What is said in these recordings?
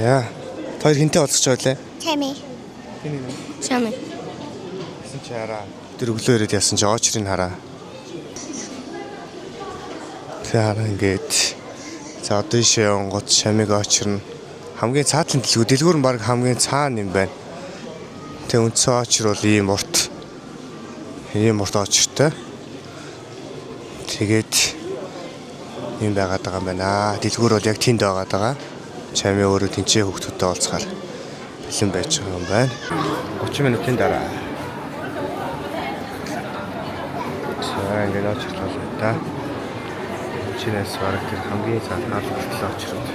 За. Хоёр хинтээ олгож байлаа. Чами. Хин юм. Чами. Гэсэн чи хараа. Тэр өглөө ирээд яасан чи очрыг хараа. Хараа ингээд. За одоо ишээ онгоц шамиг очрно. Хамгийн цаатлын дэлгүүр нь баг хамгийн цаана юм байна. Тэ үндсэн очр бол ийм урт. Ийм урт очртой. Тэгээд юм байгаад байгаа юм байна. Дэлгүүр бол яг тэнд байгаад байгаа. Чами өөрөө тэнцээ хөвгтөдтэй олцгаар бэлэн байж байгаа юм байна. 30 минутын дараа. За ингээд очрлоо та. Чинээс бараг тэр хамгийн цаанаар хүртэл очроод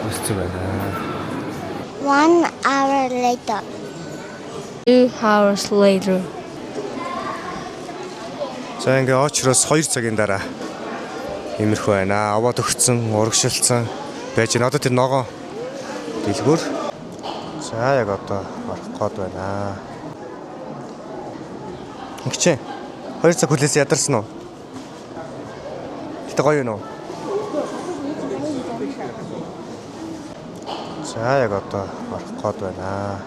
өссөн байна. 1 hour later. 2 hours later. За ингээд очроос 2 цагийн дараа иймэрхүү байна. Аваад өгцөн, урагшилсан байж байна. Одоо тэр ногоо дэлгүүр. За яг одоо орох гээд байна. Ингэчээ. 2 цаг хүлээс ядарсан уу? Тэ гоё юу? За яг одоо орох гээд байна.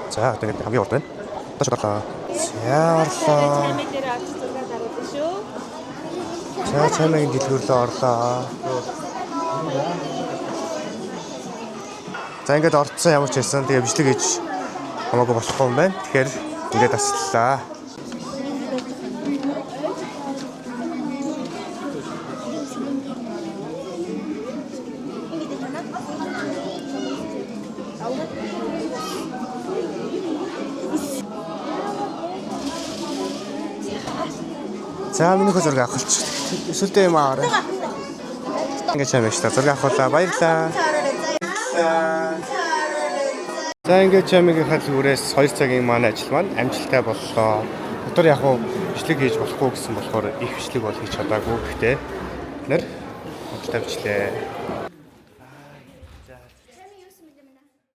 За тэгээд хамгийн урд байна. Таш орлоо. За орлоо. За чамайг дэлгүүрлөө орлоо. За ингээд орцсон ямар ч байсан. Тэгээ бичлэг хийж хамаагүй болохгүй юм байна. Тэгэхээр ингээд таслаа. За миний хөө зураг авахч. Эсвэл юм аарай. Ингээд чамайг та зураг авахлаа. Баярлаа. За ингээд чамайгийнхаа зүгээрээс 2 цагийн маань ажил маань амжилттай боллоо. Өдөр яг хуу бичлэг хийж болохгүй гэсэн болохоор их бичлэг бол хийж чадаагүй. Гэхдээ бид нэр амжилттай бичлээ.